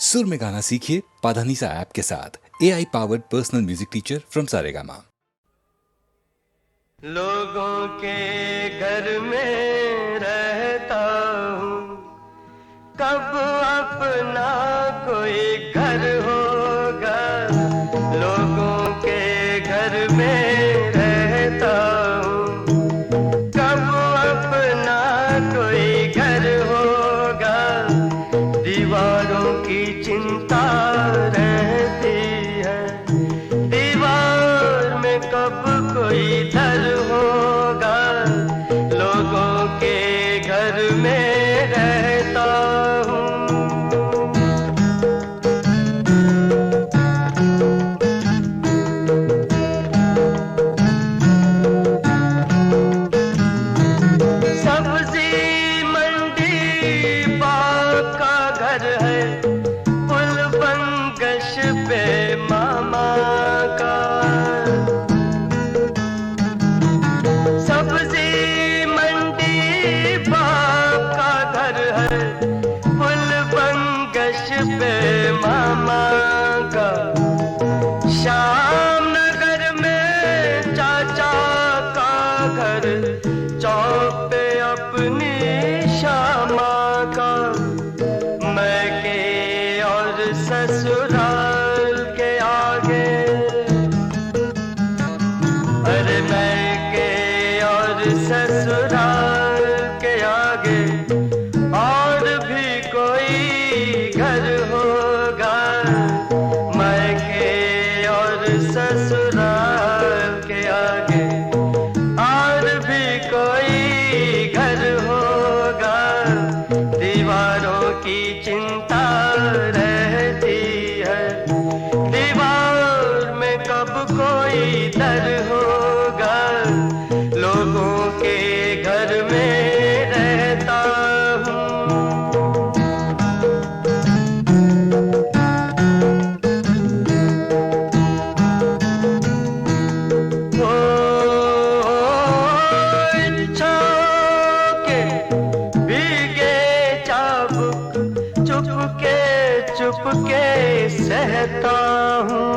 सुर में गाना सीखिए पाधानीसा ऐप के साथ। AI powered personal music teacher from Saregama. लोगों के घर में रहता हूँ, कब अपना कोई घर होगा। लोगों के घर में रहता हूँ, कब अपना कोई घर होगा। दीवारों की चिंता रहती है, दीवार में कब कोई दर होगा। लोगों के घर में रहता हूँ। सब्जी मंडी बाप का घर है, पुल बंगश पे मामा का। सब्जी मंडी बाप का घर है, पुल बंगश पे मामा का। श्याम नगर में चाचा का घर, चौक पे अपनी श्यामा का। मैके और ससुराल के आगे, अरे मैके और ससुराल के आगे और भी कोई घर होगा। मैके और ससुराल के आगे और भी कोई घर होगा। दीवारों की चिंता रहती है, दीवार में कब कोई दर होगा। लोगों के घर में रहता हूँ। ओ इच्छाओं के भीगे चाबुक, चुपके सहता हूँ।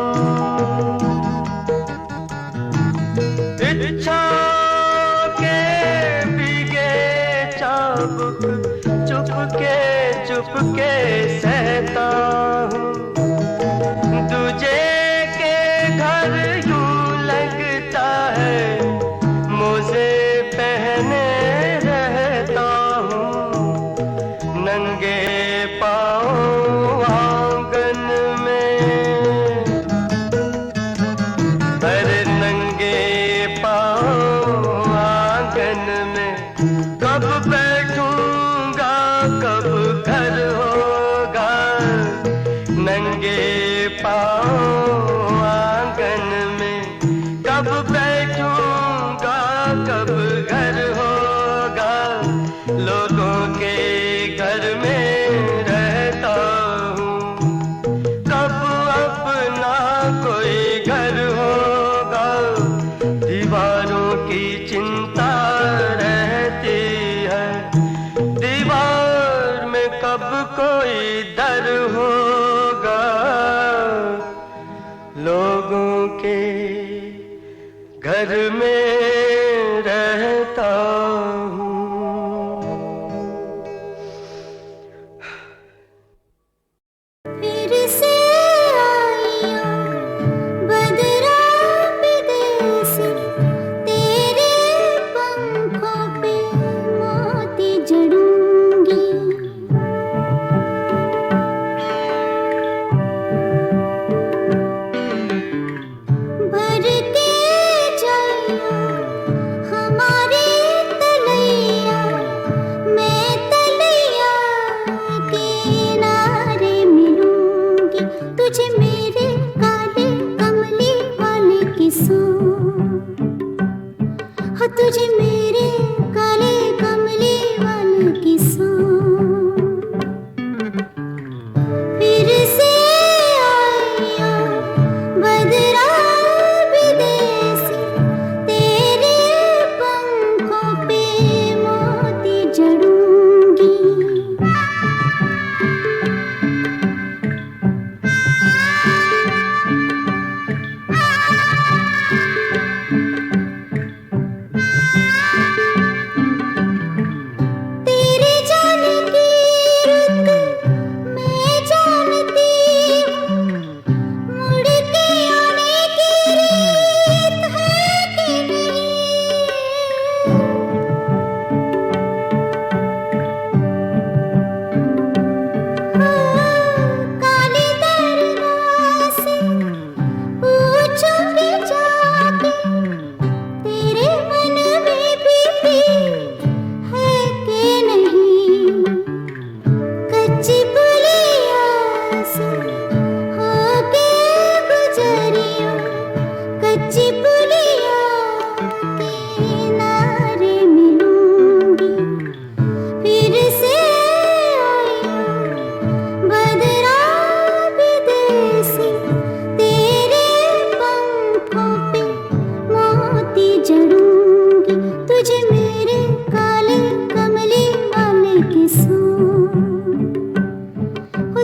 इच्छाओं के भीगे चाबुक, चुपके सहता हूँ। दूजे के घर यूं लगता है, मोजे पहने रहता हूँ। नंगे पाँव आंगन में, अरे नंगे पाँव आंगन में। कब बैठूंगा कब घर होगा। नंगे पाँव आंगन में, कब बैठूंगा कब घर होगा। लोगों के घर में रहता हूँ, कब अपना कोई घर होगा। दीवारों की चिंता रहती है, दीवार में कब कोई दर होगा। लोगों के घर में रहता हूँ। फिर से आइयो बदरा विदेसी, तेरे पंखों पे मोती जड़ूंगी। भर के जाइयो हमारी तलैया, मैं तलैया किनारे मिलूंगी। तुझे मेरे काले कमली वाले किस्सों, हो तुझे मेरे काले कमली वाले किस्सों। फिर से आइयो बदरा विदेसी, तेरे पंखों पे मोती जड़ूंगी।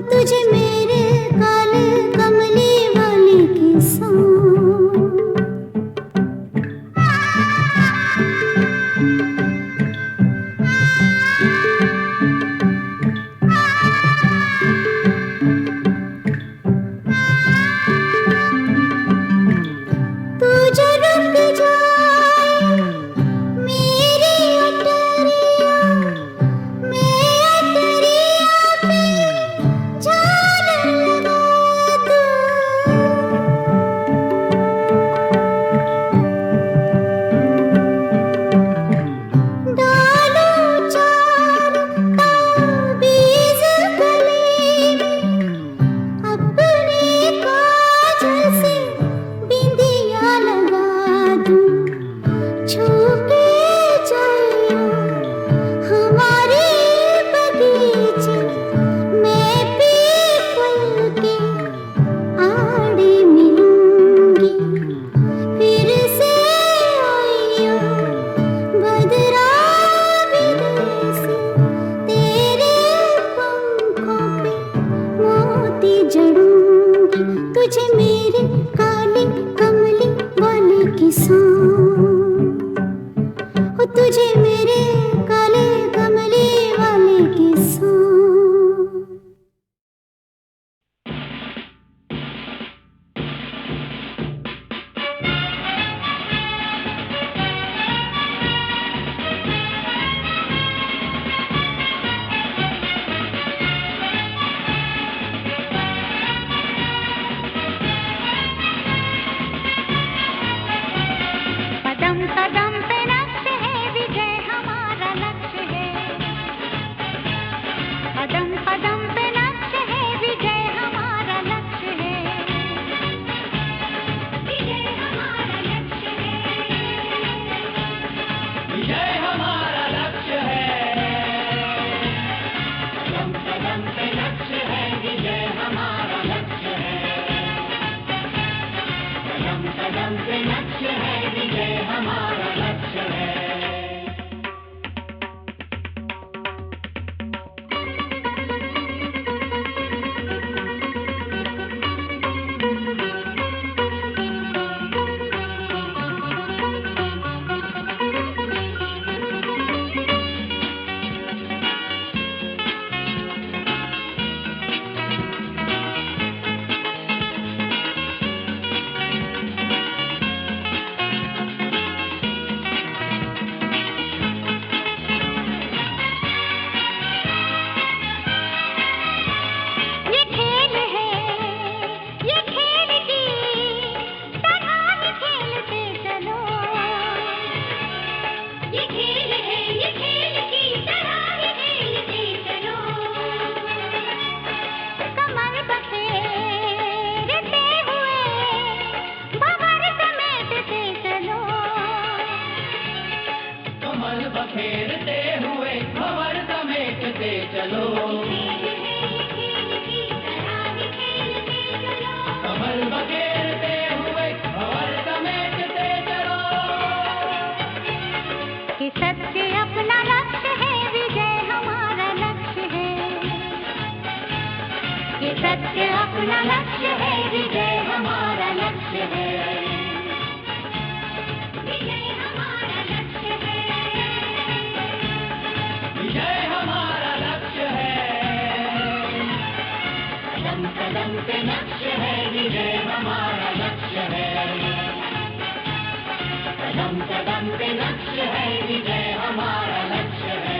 तुझे मेरे काले कमली वाले के संग तू जो रुक जाए मेरी अटरिया मैं अटरिया पे झालर लगा दूं डालो चार ताबीज़ गले में अपने काजल से बिंदिया लगा दूं छू के जाइयो हमारे बगीचे मैं पीपल के आड़े मिलूंगी फिर से आइयो बदरा विदेसी तेरे पंखों पे मोती जड़ूंगी तुझे मेरे काले कमली वाले की सांग ओ तुझे मेरे काले कमली वाले की सांग कदम कदम पे नक्श है विजय हमारा लक्ष्य है कदम कदम पे नक्श है विजय हमारा लक्ष्य है विजय हमारा लक्ष्य है विजय हमारा लक्ष्य है कदम कदम पे लक्ष्य है विजय हमारा लक्ष्य है कदम कदम पे लक्ष्य है विजय हमारा लक्ष्य है ये खेल है ये खेल की तरह ही खेलते चलो ये खेल है ये खेल की तरह ही खेलते चलो कमर बखेरते हुए भंवर समेटते चलो कमल बखेरते हुए भंवर समेटते चलो कमल बखेरते हुए भंवर समेटते चलो कि सत्य अपना लक्ष्य है विजय हमारा लक्ष्य है कि सत्य अपना लक्ष्य है विजय हमारा लक्ष्य है विजय हमारा लक्ष्य है विजय हमारा लक्ष्य है कदम कदम पे लक्ष्य है विजय हमारा लक्ष्य है कदम कदम पे लक्ष्य है विजय हमारा लक्ष्य है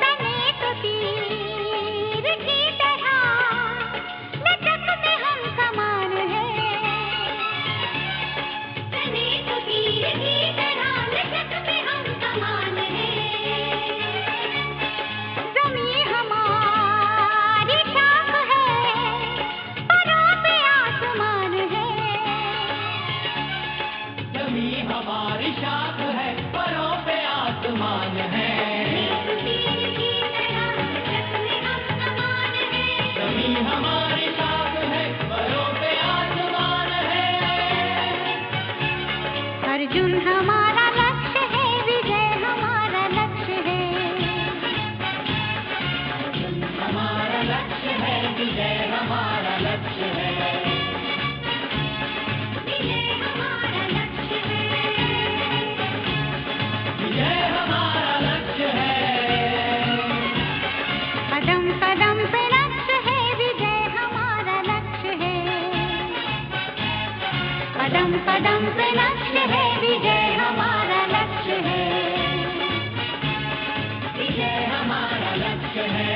तने तो तीर जमी हमारी शाख है, परों पे आसमान है। जमी हमारी शाख है, परों पे आसमान है। अर्जुन हमारा लक्ष्य है, विजय हमारा लक्ष्य है। हमारा लक्ष्य है, विजय हमारा लक्ष्य है। विजय हमारा लक्ष्य है। विजय हमारा लक्ष्य है। कदम कदम पे लक्ष्य है, विजय हमारा लक्ष्य है। कदम कदम पे लक्ष्य है, विजय हमारा लक्ष्य है। विजय हमारा लक्ष्य है।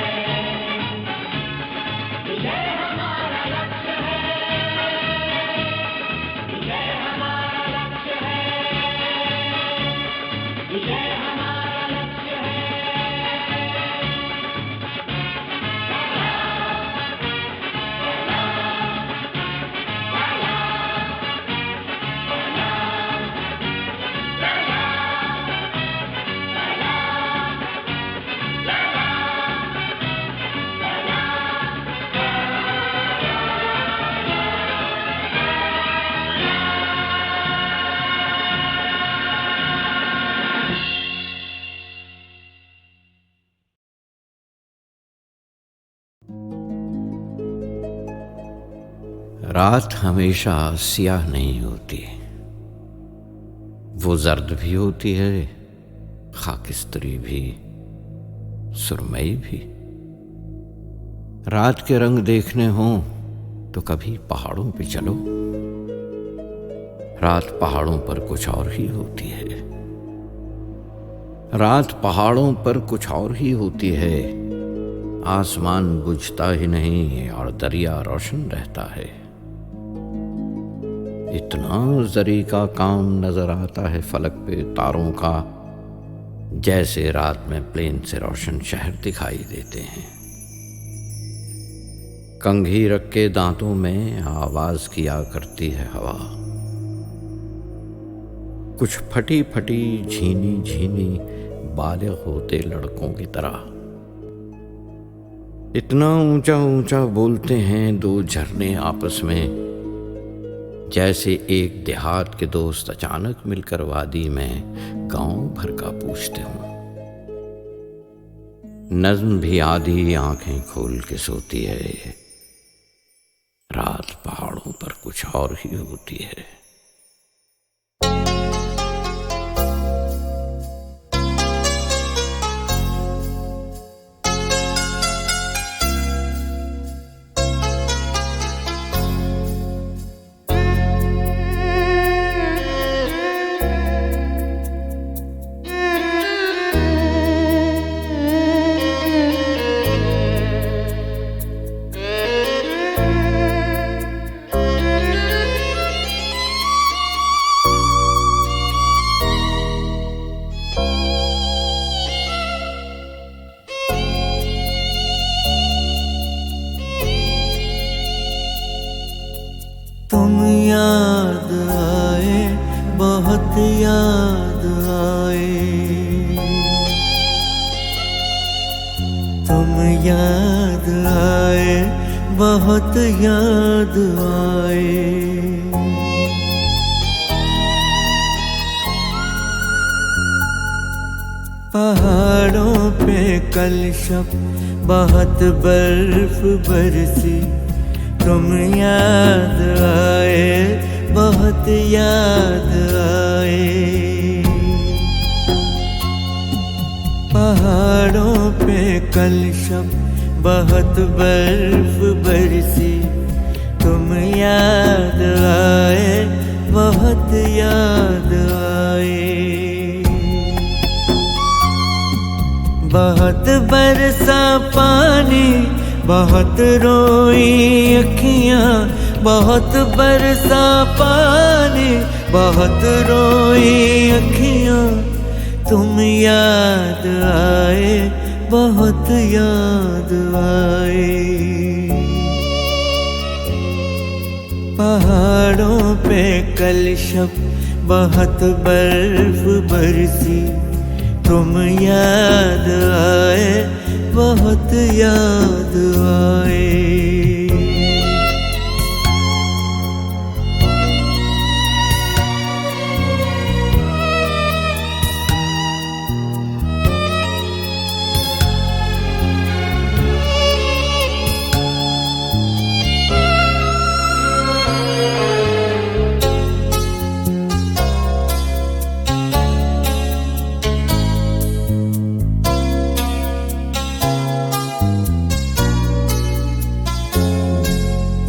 विजय हमारा लक्ष्य है। विजय हमारा लक्ष्य है। विजय हमारा लक्ष्य है। रात हमेशा स्याह नहीं होती, वो जर्द भी होती है, खाकिस्तरी भी, सुरमई भी। रात के रंग देखने हों तो कभी पहाड़ों पे चलो, रात पहाड़ों पर कुछ और ही होती है। रात पहाड़ों पर कुछ और ही होती है, आसमान बुझता ही नहीं और दरिया रोशन रहता है। इतना जरी का काम नजर आता है फलक पे तारों का, जैसे रात में प्लेन से रोशन शहर दिखाई देते हैं। कंघी रख के दांतों में आवाज किया करती है हवा, कुछ फटी फटी झीनी झीनी बालिग होते लड़कों की तरह। इतना ऊंचा ऊंचा बोलते हैं दो झरने आपस में, जैसे एक देहात के दोस्त अचानक मिलकर वादी में गांव भर का पूछते हों। नज्म भी आधी आंखें खोल के सोती है, रात पहाड़ों पर कुछ और ही होती है। तुम याद आए, बहुत याद आए। तुम याद आए, बहुत याद आए। पहाड़ों पे कल शब बहुत बर्फ बरसी, तुम याद आए, बहुत याद आए। पहाड़ों पे कल शब बहुत बर्फ बरसी, तुम याद आए, बहुत याद आए। बहुत बरसा पानी, बहुत रोई अखियाँ, बहुत बरसा पानी, बहुत रोई अखियाँ। तुम याद आए, बहुत याद आए। पहाड़ों पे कल शब बहुत बर्फ बरसी, तुम याद आए, बहुत याद आए।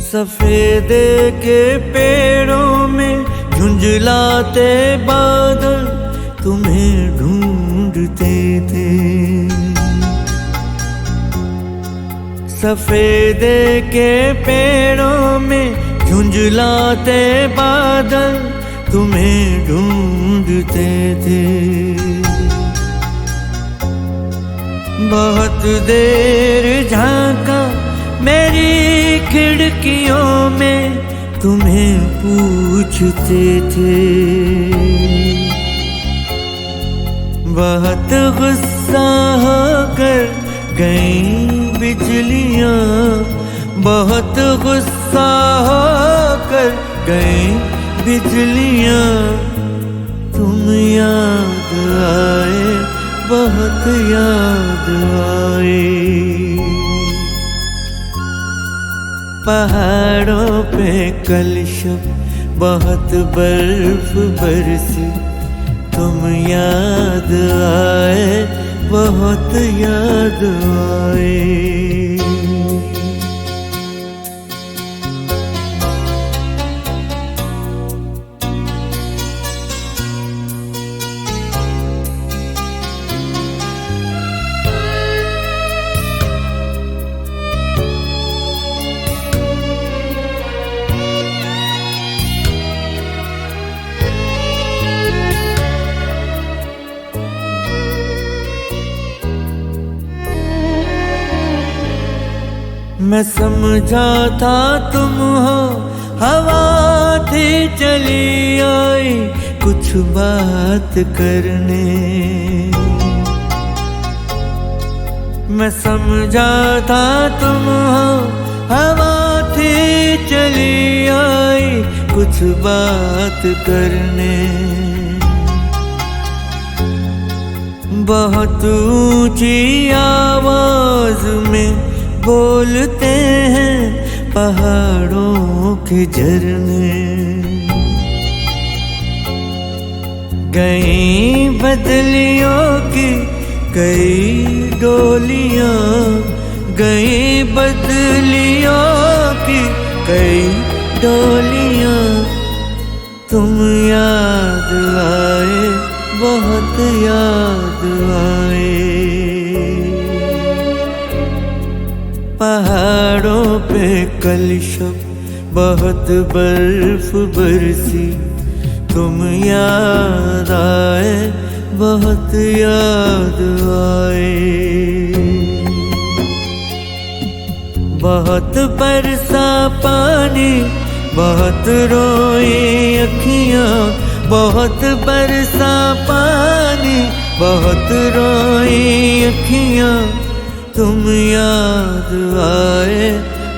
सफेदे के पेड़ों में झुंझलाते बादल तुम्हें ढूंढते थे। सफेदे के पेड़ों में झुंझलाते बादल तुम्हें ढूंढते थे। बहुत देर झांका मेरी खिड़कियों में, तुम्हें पूछते थे। बहुत गुस्सा होकर गईं बिजलियां, बहुत गुस्सा होकर गईं बिजलियां, तुम याद आए, बहुत याद आए। पहाड़ों पे कल शब बहुत बर्फ बरसी, तुम याद आए, बहुत याद आए। मैं समझा था तुम हो हवा थी चली आई कुछ बात करने। मैं समझा था तुम हो हवा थी चली आई कुछ बात करने। बहुत ऊंची आवाज में बोलते हैं पहाड़ों के झरने। गई बदलियों की कई डोलियां, गई बदलियों की कई डोलियां, तुम याद आए, बहुत याद आए। पहाड़ों पे कल शब बहुत बर्फ बरसी, तुम याद आए, बहुत याद आए। बहुत बरसा पानी, बहुत रोई अखियां, बहुत बरसा पानी, बहुत रोई अखियां, तुम याद आए,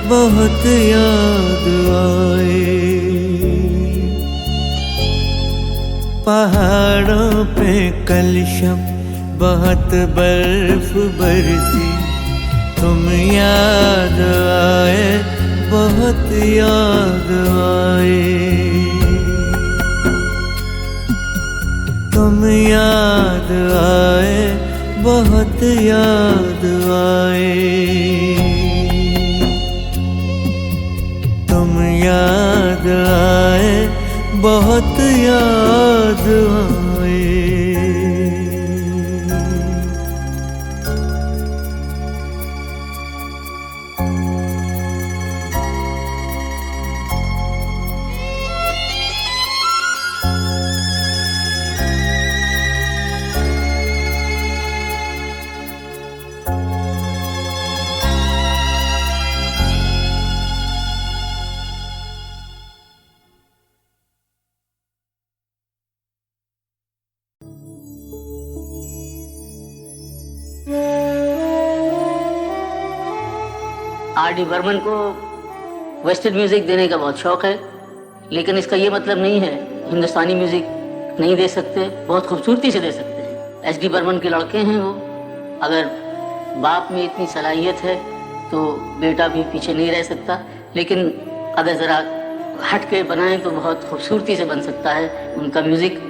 बहुत याद आए। पहाड़ों पे कल शब बहुत बर्फ बरसी, तुम याद आए, बहुत याद आए। तुम याद आए, बहुत याद आए। तुम याद आए, बहुत याद आए। आर डी बर्मन को वेस्टर्न म्यूजिक देने का बहुत शौक है, लेकिन इसका ये मतलब नहीं है हिंदुस्तानी म्यूजिक नहीं दे सकते, बहुत खूबसूरती से दे सकते हैं। एस डी बर्मन के लड़के हैं वो, अगर बाप में इतनी सलाहियत है तो बेटा भी पीछे नहीं रह सकता, लेकिन अगर ज़रा हट के बनाएं तो बहुत खूबसूरती से बन सकता है उनका म्यूज़िक।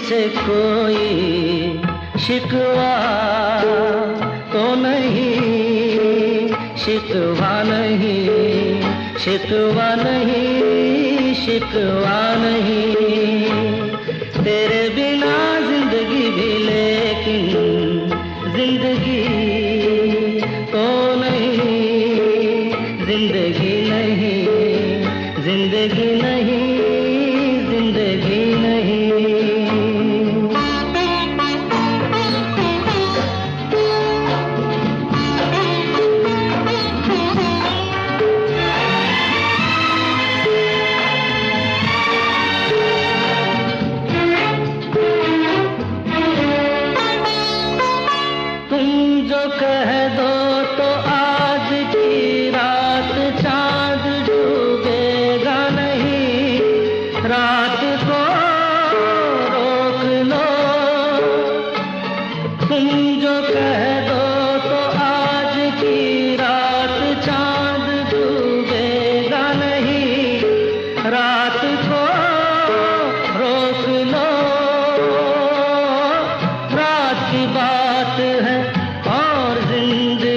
से कोई शिकवा तो नहीं, शिकवा नहीं, शिकवा नहीं, शिकवा नहीं। तेरे बिना जिंदगी भी लेकिन जिंदगी तो नहीं, जिंदगी नहीं, जिंदगी नहीं, जिंदगी नहीं। बात है और जिंदगी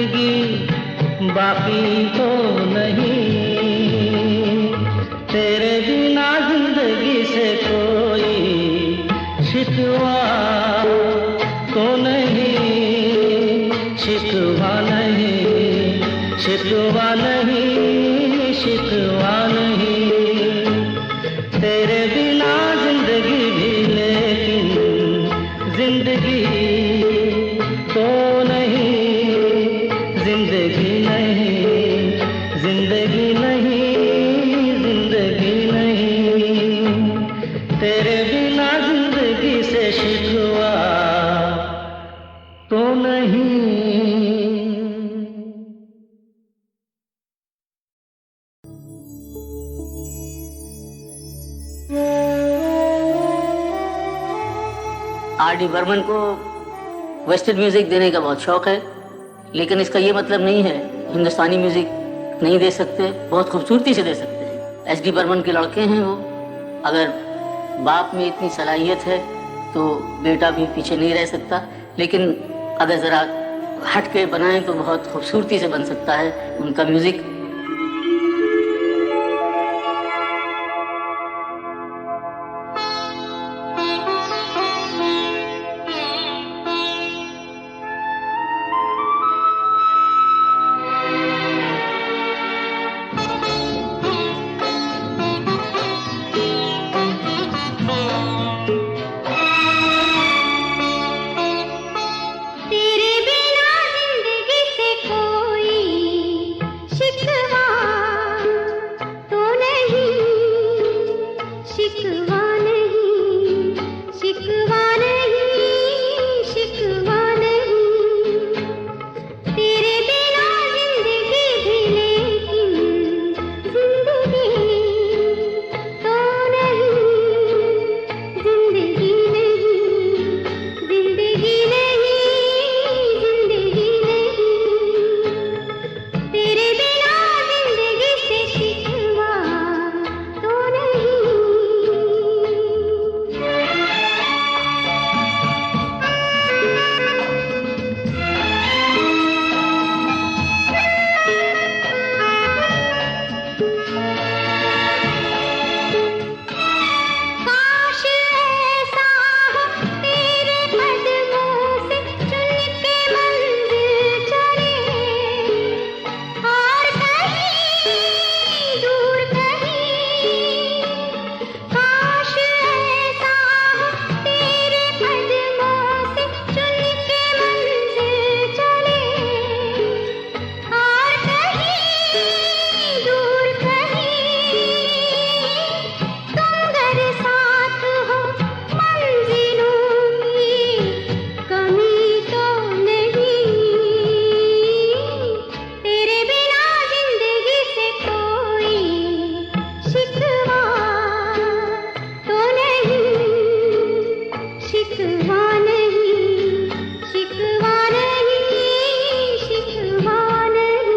तो नहीं, शिकवा नहीं, शिकवा नहीं, शिकवा नहीं। तेरे बिना जिंदगी भी लेकिन जिंदगी तो नहीं, जिंदगी नहीं, जिंदगी नहीं, जिंदगी नहीं। तेरे बिना जिंदगी से शिकवा तो नहीं। आर डी बर्मन को वेस्टर्न म्यूजिक देने का बहुत शौक है, लेकिन इसका ये मतलब नहीं है हिंदुस्तानी म्यूजिक नहीं दे सकते, बहुत खूबसूरती से दे सकते हैं। एच डी बर्मन के लड़के हैं वो। अगर बाप में इतनी सलाहियत है तो बेटा भी पीछे नहीं रह सकता, लेकिन अगर ज़रा हट के बनाएं तो बहुत खूबसूरती से बन सकता है उनका म्यूज़िक। तेरे बिना जिंदगी से कोई शिकवा तो नहीं, शिकवा नहीं, शिकवा नहीं, शिकवा नहीं। तेरे बिना जिंदगी भी लेकिन जिंदगी तो नहीं, जिंदगी नहीं, जिंदगी नहीं, जिंदगी नहीं। तेरे बिना जिंदगी से शिकवा तो नहीं। काश ऐसा हो तेरे कदमों से चुन के मंजिल चले, और कहीं दूर कहीं। काश ऐसा हो तेरे कदमों से चुन के मंजिल चले, और कहीं दूर कहीं। तुम अगर साथ हो मंजिलों की कमी तो नहीं। तेरे बिना जिंदगी से कोई शिकवा तो नहीं, शिकवा नहीं, शिकवा नहीं, शिकवा नहीं।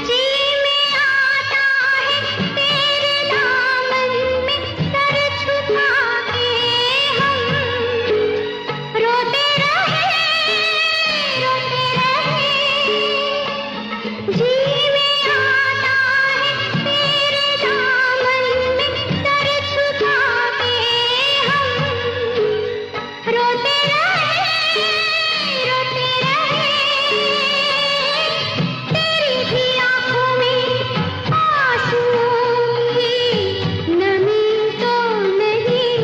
जी में आता है तेरे दामन में सर झुका के हम, रोते रहे, रोते रहे। जी में आता है तेरे दामन में सर झुका के हम, रोते रहे, रोते रहे। तेरी भी आँखों में आंसुओं की नमी तो नहीं।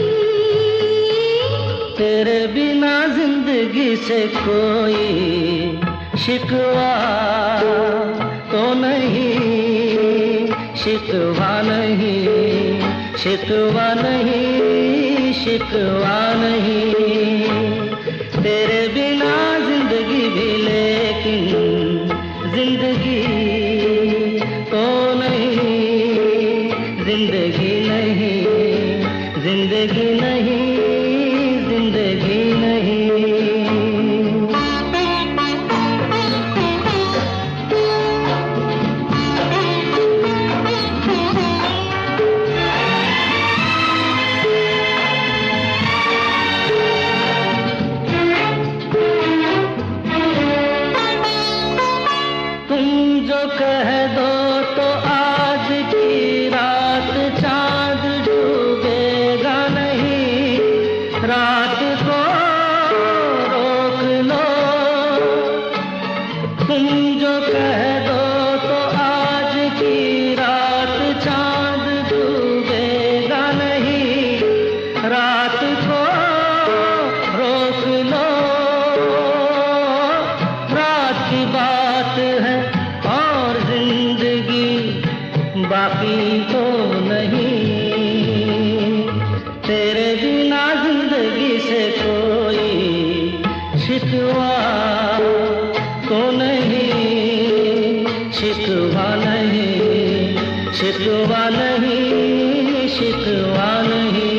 तेरे बिना जिंदगी से कोई शिकवा तो नहीं, शिकवा नहीं, शिकवा नहीं, शिकवा नहीं। तेरे बिना जिंदगी भी लेकिन जिंदगी तो नहीं, जिंदगी नहीं, जिंदगी नहीं, जिंदगी नहीं। शिकवा नहीं,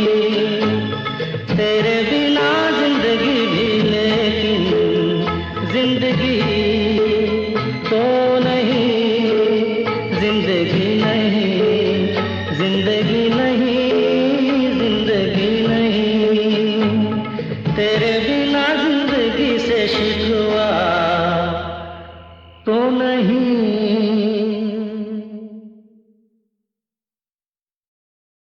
तेरे बिना जिंदगी भी लेकिन जिंदगी तो नहीं, जिंदगी नहीं, जिंदगी नहीं, जिंदगी नहीं, तेरे बिना